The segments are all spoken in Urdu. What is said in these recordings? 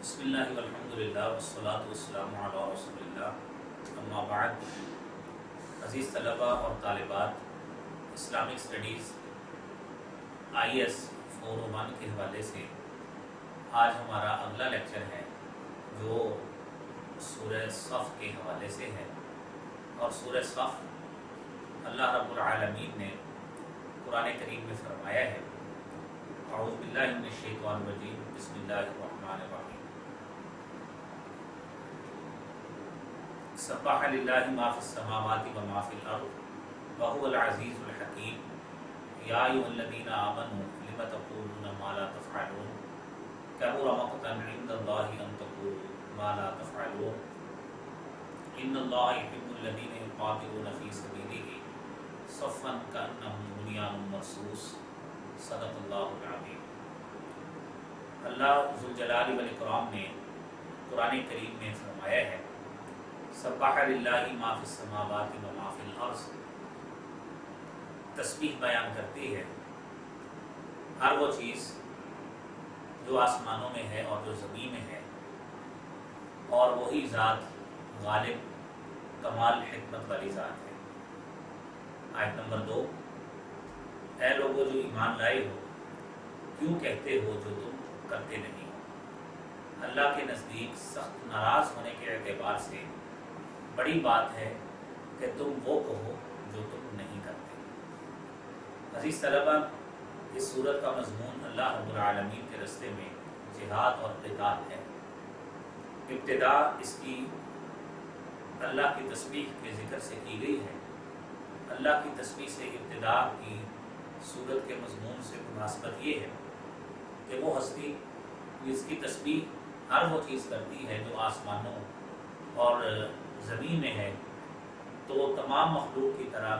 بسم اللہ والحمدللہ والصلاۃ والسلام علی رسول اللہ، اما بعد۔ عزیز طلباء اور طالبات، اسلامک اسٹڈیز IS 401 کے حوالے سے آج ہمارا اگلا لیکچر ہے جو سورہ صف کے حوالے سے ہے، اور سورہ صف اللہ رب العالمین نے قرآن کریم میں فرمایا ہے: اعوذ باللہ من الشیطان الرجیم، بسم اللہ الرحمن الرحیم، سبح للہ ما فی السماوات و ما فی الارض وهو العزیز الحکیم، یا ایھا الذین آمنوا لم تقولون ما لا تفعلون، کبر مقتا عند اللہ ان تقولوا ما لا تفعلون، ان اللہ یحب الذین یقاتلون فی سبیلہ صفا کأنہم بنیان مرصوص، صدق اللہ العظیم۔ اللہ ذوالجلال والاکرام نے قرآن کریم میں فرمایا ہے: سبح للہ ما فی السماوات و ما فی الارض۔ تسبیح بیان کرتی ہے ہر وہ چیز جو آسمانوں میں ہے اور جو زمین میں ہے، اور وہی ذات غالب کمال حکمت والی ذات ہے۔ آیت نمبر 2: اے لوگو جو ایمان لائے ہو، کیوں کہتے ہو جو تم کرتے نہیں ہو؟ اللہ کے نزدیک سخت ناراض ہونے کے اعتبار سے بڑی بات ہے کہ تم وہ کہو جو تم نہیں کرتے۔ عزیز طلباء، اس سورت کا مضمون اللہ رب العالمین کے راستے میں جہاد اور قتال ہے۔ ابتدا اس کی اللہ کی تسبیح کے ذکر سے کی گئی ہے۔ اللہ کی تسبیح سے ابتدا کی سورت کے مضمون سے مناسبت یہ ہے کہ وہ ہستی جس کی تسبیح ہر وہ چیز کرتی ہے جو آسمانوں اور زمین میں ہے، تو تمام مخلوق کی طرح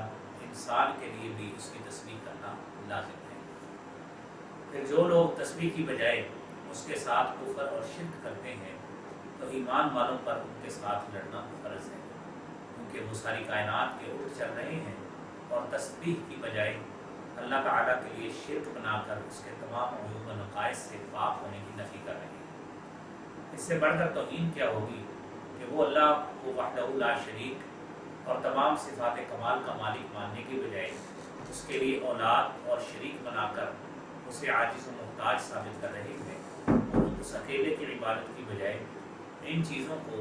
انسان کے لیے بھی اس کی تسبیح کرنا لازم ہے۔ پھر جو لوگ تسبیح کی بجائے اس کے ساتھ کفر اور شرک کرتے ہیں تو ایمان والوں پر ان کے ساتھ لڑنا فرض ہے، کیونکہ وہ ساری کائنات کے الٹ چل رہے ہیں اور تسبیح کی بجائے اللہ تعالیٰ کے لیے شرک بنا کر اس کے تمام عیوب و نقائص سے پاک ہونے کی نفی کر رہے ہیں۔ اس سے بڑھ کر توہین کیا ہوگی کہ وہ اللہ کو وحدہ لا شریک اور تمام صفات کمال کا مالک ماننے کی بجائے اس کے لیے اولاد اور شریک بنا کر اسے عاجز و محتاج ثابت کر رہے ہیں، اور اس اکیلے کی عبادت کی بجائے ان چیزوں کو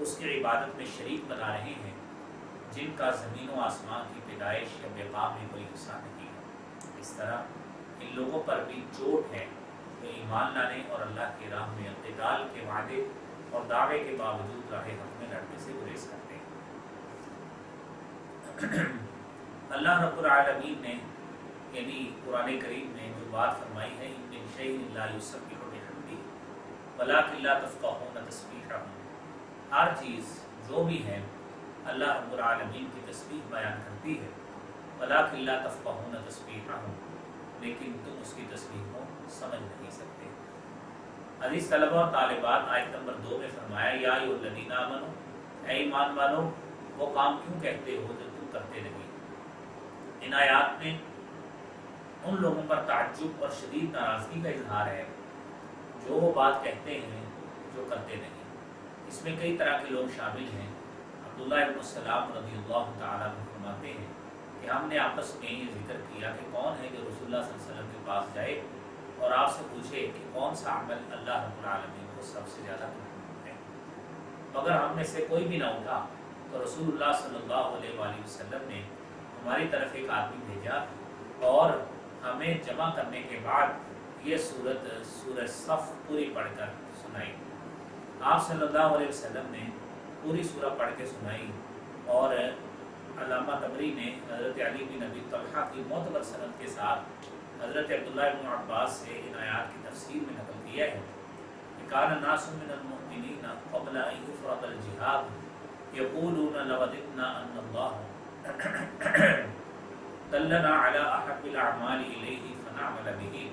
اس کی عبادت میں شریک بنا رہے ہیں جن کا زمین و آسمان کی پیدائش یا بقا میں کوئی حصہ نہیں ہے۔ اس طرح ان لوگوں پر بھی چوٹ ہے جو ایمان لانے اور اللہ کی راہ میں قتال کے وعدے اور دعوے کے باوجود راہ حق میں لڑنے سے گریز کرتے ہیں۔ اللہ رب العالمین نے یعنی قرآن کریم میں جو بات فرمائی ہے: ان من شیء لا یسبح بحمدہ ولکن لا تفقہون تسبیحہم، ہر چیز جو بھی ہے اللہ رب العالمین کی تسبیح بیان کرتی ہے، ولکن لا تفقہون تسبیحہم، لیکن تم اس کی تسبیح کو سمجھ نہیں سکتے۔ عزیز طلباء اور طالبات، آیت نمبر 2 میں فرمایا: یا ایھا الذین آمنوا، اے ایمان والو، وہ کام کیوں کہتے ہو جو تم کرتے نہیں۔ ان آیات میں ان لوگوں پر تعجب اور شدید ناراضگی کا اظہار ہے جو وہ بات کہتے ہیں جو کرتے نہیں۔ اس میں کئی طرح کے لوگ شامل ہیں۔ عبداللہ ابن السلام رضی اللہ تعالیٰ عنہ فرماتے ہیں کہ ہم نے آپس میں یہ ذکر کیا کہ کون ہے جو رسول اللہ صلی اللہ علیہ وسلم کے پاس جائے اور آپ سے پوچھے کہ کون سا عمل اللہ رب العالمین کو سب سے زیادہ محبوب ہے۔ مگر ہم میں سے کوئی بھی نہ اٹھا تو رسول اللہ صلی اللہ علیہ وآلہ وسلم نے ہماری طرف ایک آدمی بھیجا اور ہمیں جمع کرنے کے بعد یہ سورہ صف پوری پڑھ کر سنائی۔ آپ صلی اللہ علیہ وسلم نے پوری سورہ پڑھ کے سنائی، اور علامہ طبری نے حضرت علی بن ابی طلحہ کی معتبر سند کے ساتھ حضرت عبداللہ بن عباس سے ان آیات کی تفسیر میں نقل کیا ہے کہ کان الناس من المؤمنین قبل ان یفرض الجہاد یقولون لوددنا ان اللہ دلنا علی احب الاعمال الیہ فنعمل بہ۔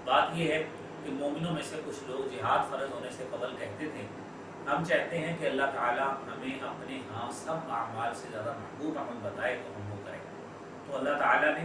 بات یہ ہے کہ مومنوں میں سے کچھ لوگ جہاد فرض ہونے سے قبل کہتے تھے: ہم چاہتے ہیں کہ اللہ تعالیٰ ہمیں اپنے ہاں سب اعمال سے زیادہ محبوب عمل بتائے تو ہم وہ کریں۔ تو اللہ تعالیٰ نے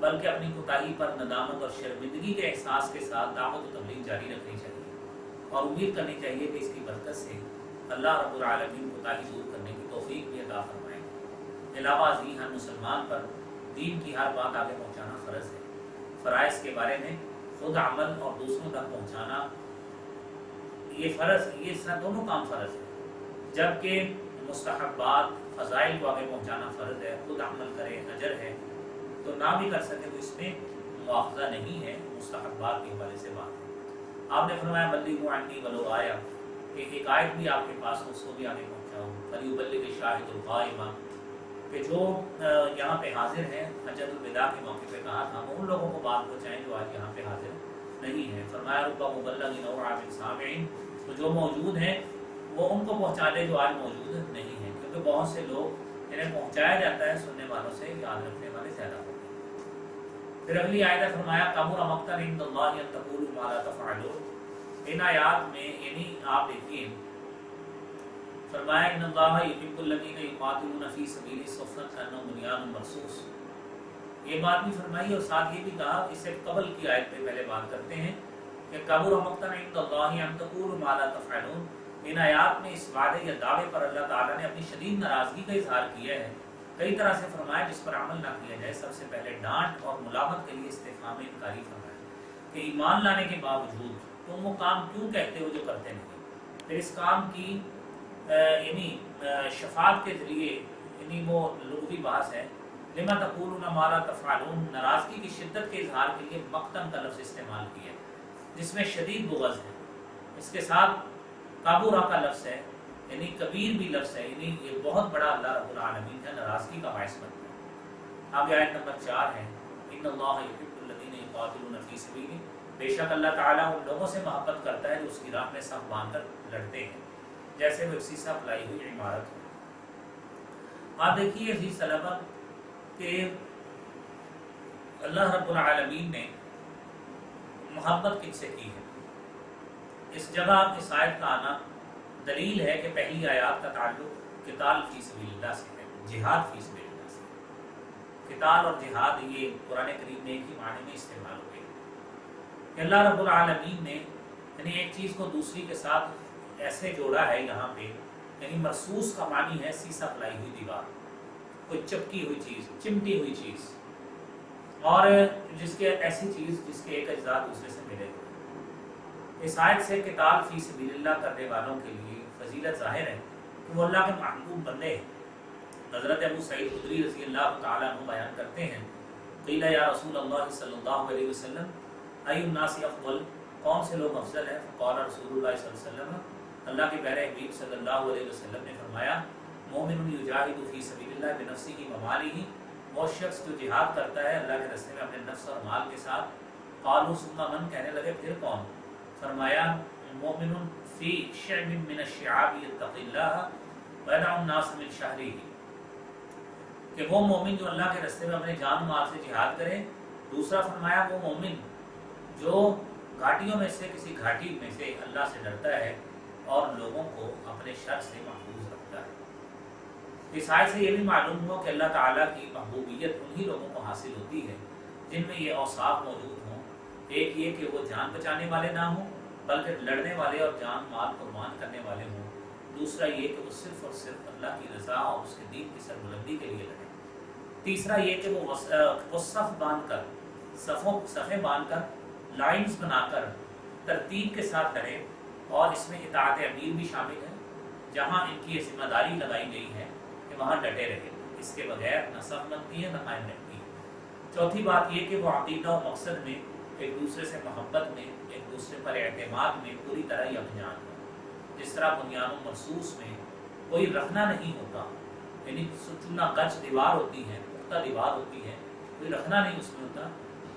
بلکہ اپنی کوتاہی پر ندامت اور شرمندگی کے احساس کے ساتھ دعوت و تبلیغ جاری رکھنی چاہیے اور امید کرنی چاہیے کہ اس کی برکت سے اللہ رب العالمین کوتاہی دور کرنے کی توفیق بھی عطا فرمائیں گے۔ علاوہ ازیں ہر مسلمان پر دین کی ہر بات آگے پہنچانا فرض ہے۔ فرائض کے بارے میں خود عمل اور دوسروں تک پہنچانا یہ فرض، یہ دونوں کام فرض ہے، جبکہ مستحبات فضائل کو آگے پہنچانا فرض ہے۔ خود عمل کرے اجر ہے، تو نہ بھی کر سکے تو اس میں مواخذہ نہیں ہے، مستحبات کے حوالے سے بات ہے۔ آپ نے فرمایا بلغوا عنی ولو آیا، کہ ایک آیت بھی آپ کے پاس ہو اس کو بھی آگے پہنچاؤ۔ فلیبلغ الشاہد الغائب، کہ جو یہاں پہ حاضر ہیں، حجۃ الوداع کے موقع پہ کہا تھا وہ ان لوگوں کو بات پہنچائیں جو آج یہاں پہ حاضر نہیں ہیں۔ فرمایا رب مبلغ او عام سامع، تو جو موجود ہیں وہ ان کو پہنچا دے جو آج موجود نہیں ہیں، کیونکہ بہت سے لوگ انہیں پہنچایا جاتا ہے، سننے والوں سے یاد رکھنے والے زیادہ ہوتے ہیں۔ پھر اگلی آیت ہے فرمایا کبر مقتا عند اللہ ان تقولوا ما لا تفعلون۔ ان آیات میں یعنی آپ دیکھیے فرمایا ان اللہ یحب الذین یقاتلون فی سبیلہ صفا کانہم بنیان مرصوص، یہ بات بھی فرمائی اور ساتھ یہ بھی کہا، اس سے قبل کی آیت پہ پہلے بات کرتے ہیں کہ کبر مقتا عند اللہ ان تقولوا ما لا تفعلون۔ ان آیات میں اس وعدے یا دعوے پر اللہ تعالیٰ نے اپنی شدید ناراضگی کا اظہار کیا ہے، کئی طرح سے فرمایا جس پر عمل نہ کیا جائے۔ سب سے پہلے ڈانٹ اور ملامت کے لیے استفہام انکاری فرمایا کہ ایمان لانے کے باوجود تم وہ کام کیوں کہتے ہو جو کرتے نہیں۔ پھر اس کام کی یعنی شفاعت کے ذریعے یعنی وہ لغوی بحث ہے، لما تقولون ما لا تفعلون، ناراضگی کی شدت کے اظہار کے لیے مقتن کا لفظ استعمال کیا جس میں شدید بغض ہے۔ اس کے ساتھ کابورہ کا لفظ ہے، یعنی کبیر بھی لفظ ہے، یعنی یہ بہت بڑا اللہ رب العالمین کا ناراضگی کا باعث بنتا ہے۔ آگے آیت نمبر 4 ہے ان اللہ یحب الذین یقاتلون فی سبیلہ، بے شک اللہ تعالیٰ ان لوگوں سے محبت کرتا ہے جو اس کی راہ میں صف باندھ کر لڑتے ہیں، جیسے وہ ایک سیسا پلائی ہوئی عمارت ہو۔ آپ دیکھیے عزیز طلبہ کہ اللہ رب العالمین نے محبت کن سے کی ہے۔ اس جگہ اس آیت کا آنا دلیل ہے کہ پہلی آیات کا تعلق قتال فی سبیل اللہ سے ہے، جہاد فی سبیل اللہ سے۔ قتال اور جہاد یہ قرآن کریم میں ایک ہی معنی میں استعمال ہوئے کہ اللہ رب العالمین نے یعنی ایک چیز کو دوسری کے ساتھ ایسے جوڑا ہے یہاں پہ، یعنی مرصوص کا معنی ہے سیسا پلائی ہوئی دیوار، کوئی چپکی ہوئی چیز، چمٹی ہوئی چیز، اور جس کے ایسی چیز جس کے ایک اجزاء دوسرے سے ملے ہوئے۔ اس آیت سے قتال فی سبیل اللہ کرنے والوں کے لیے فضیلت ظاہر ہے کہ وہ اللہ کے محبوب بندے ہیں۔ حضرت ابو سعید خدری رضی اللہ تعالیٰ عنہ بیان کرتے ہیں قیل یا رسول اللہ صلی اللہ علیہ وسلم ای الناس افضل، کون سے لوگ افضل ہیں؟ فقال رسول اللہ صلی اللہ علیہ وسلم، اللہ کے پیارے حبیب صلی اللہ علیہ وسلم نے فرمایا مومن یجاہد فی سبیل اللہ بنفسہ ومالہ، وہ شخص جو جہاد کرتا ہے اللہ کے راستے میں اپنے نفس اور مال کے ساتھ۔ قالوا ثم من، کہنے لگے پھر کون؟ فرمایا مومن فی شعب من الشعاب یتقی اللہ ویدع الناس من شہرہ، کہ وہ مومن جو اللہ کے راستے میں اپنے جان مال سے جہاد کرے۔ دوسرا فرمایا وہ مومن جو گھاٹیوں میں سے کسی گھاٹی میں سے اللہ سے ڈرتا ہے اور لوگوں کو اپنے شر سے محفوظ رکھتا ہے۔ اس آیت سے یہ بھی معلوم ہوا کہ اللہ تعالیٰ کی محبوبیت انہی لوگوں کو حاصل ہوتی ہے جن میں یہ اوصاف موجود ہوں، ایک یہ کہ وہ جان بچانے والے نہ ہوں بلکہ لڑنے والے اور جان مال قربان کرنے والے ہوں۔ دوسرا یہ کہ وہ صرف اور صرف اللہ کی رضا اور اس کے دین کی سربلندی کے لیے لڑیں۔ تیسرا یہ کہ وہ صف باندھ کر صفیں باندھ کر لائنز بنا کر ترتیب کے ساتھ لڑیں، اور اس میں اطاعت امیر بھی شامل ہے، جہاں ان کی یہ ذمہ داری لگائی گئی ہے کہ وہاں ڈٹے رہے، اس کے بغیر نہ صف بنتی ہے نہ قائم رہتی ہے۔ چوتھی بات یہ کہ وہ عقیدہ و مقصد میں ایک دوسرے سے محبت میں، ایک دوسرے پر اعتماد میں پوری طرح یکجان ہو۔ جس طرح بنیان مرصوص میں کوئی رکھنا نہیں ہوتا، یعنی چنا گچ دیوار ہوتی ہے، پختہ دیوار ہوتی ہے، کوئی رکھنا نہیں اس میں ہوتا،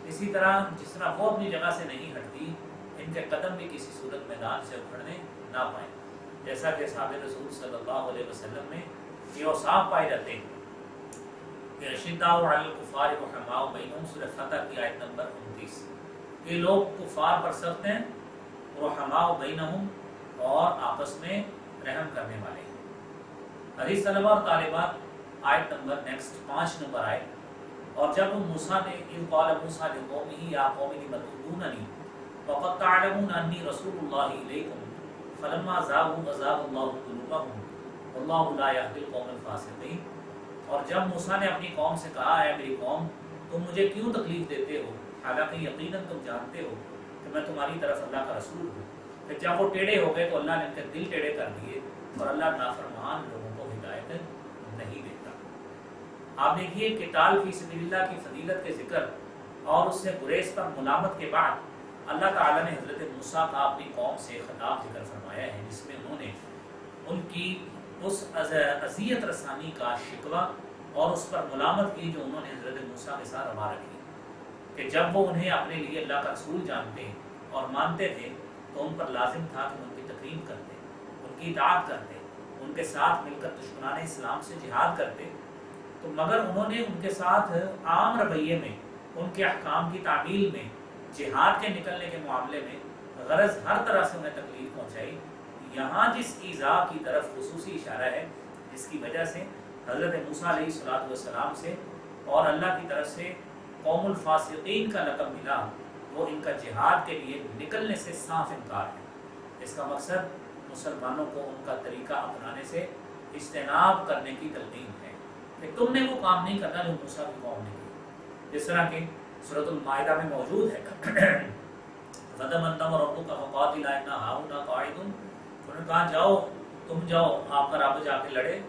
اسی طرح جس طرح وہ اپنی جگہ سے نہیں ہٹتی، ان کے قدم بھی کسی صورت میدان سے اکھڑنے نہ پائیں، جیسا کہ اصحاب رسول صلی اللہ علیہ وسلم میں یہ اوصاف پائے جاتے ہیں کہ اشداء علی الکفار رحماء بینہم، سورہ فتح کی آیت نمبر 29، یہ لوگ کفار پر سخت ہیں، رحماء بینہم، اور آپس میں رحم کرنے والے ہیں۔ حدیث طلبہ اور طالبات آیت نمبر نیکسٹ 5 نمبر آیت اور جب موسیٰ نے اذ قال موسیٰ لقومہ یا قوم لم تؤذوننی وقد تعلمون انی رسول اللہ الیکم فلما زاغوا ازاغ اللہ قلوبہم واللہ لا یہدی القوم الفاسقین۔ اور جب موسیٰ نے اپنی قوم سے کہا ہے میری قوم تم مجھے کیوں تکلیف دیتے ہو حالانکہ یقیناً تم جانتے ہو کہ میں تمہاری طرف اللہ کا رسول ہوں، پھر جب وہ ٹیڑھے ہو گئے تو اللہ نے ان کے دل ٹیڑھے کر دیے اور اللہ نافرمان لوگوں کو ہدایت نہیں دیتا۔ آپ دیکھیے کہ قتال فی سبیل اللہ کی فضیلت کے ذکر اور اس سے گریز پر ملامت کے بعد اللہ تعالیٰ نے حضرت موسیٰ کا اپنی قوم سے خطاب ذکر فرمایا ہے، جس میں انہوں نے ان کی اس اذیت رسانی کا شکوہ اور اس پر ملامت کی جو انہوں نے حضرت موسیٰ کے ساتھ روا رکھی کہ جب وہ انہیں اپنے لیے اللہ کا رسول جانتے اور مانتے تھے تو ان پر لازم تھا کہ ان کی تکریم کرتے، ان کی اطاعت کرتے، ان کے ساتھ مل کر دشمنان اسلام سے جہاد کرتے، تو مگر انہوں نے ان کے ساتھ عام رویے میں، ان کے احکام کی تعمیل میں، جہاد کے نکلنے کے معاملے میں غرض ہر طرح سے انہیں تکلیف پہنچائی۔ یہاں جس ایذاء کی طرف خصوصی اشارہ ہے جس کی وجہ سے حضرت موسیٰ علیہ السلام سے اور اللہ کی طرف سے قوم الفاسقین کا لقب ملا، وہ ان کا جہاد کے لیے نکلنے سے صاف انکار ہے۔ اس کا مقصد مسلمانوں کو ان کا طریقہ اپنانے سے اجتناب کرنے کی تلقین ہے کہ تم نے وہ کام نہیں کرنا جو موسیٰ کی قوم نے کی، جس طرح کہ سورۃ المائدہ میں موجود ہے فَدَمَنْ رَبُّكَ فَقَاتِلَا إِنَّا هَاهُنَا قَاعِدُونَ، انہوں نے کہا جاؤ تم جاؤ آپ کا رب جا کے لڑے،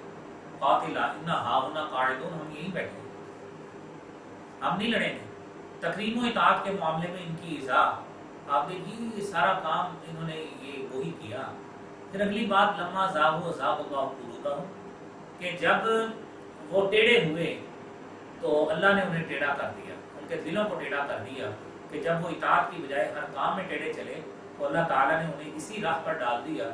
قاتلا انا ہاہنا قاعدون، ہم یہیں بیٹھے ہم نہیں لڑیں گے۔ تکریم و اطاعت کے معاملے میں ان کی ایذاء آپ دیکھیے یہ سارا کام انہوں نے یہ وہی کیا۔ پھر اگلی بات لما زاغوا ازاغ اللہ قلوبہم، کہ جب وہ ٹیڑھے ہوئے تو اللہ نے انہیں ٹیڑھا کر دیا، ان کے دلوں کو ٹیڑھا کر دیا کہ جب وہ اطاعت کی بجائے ہر کام میں ٹیڑھے چلے تو اللہ تعالیٰ نے انہیں اسی راہ پر ڈال دیا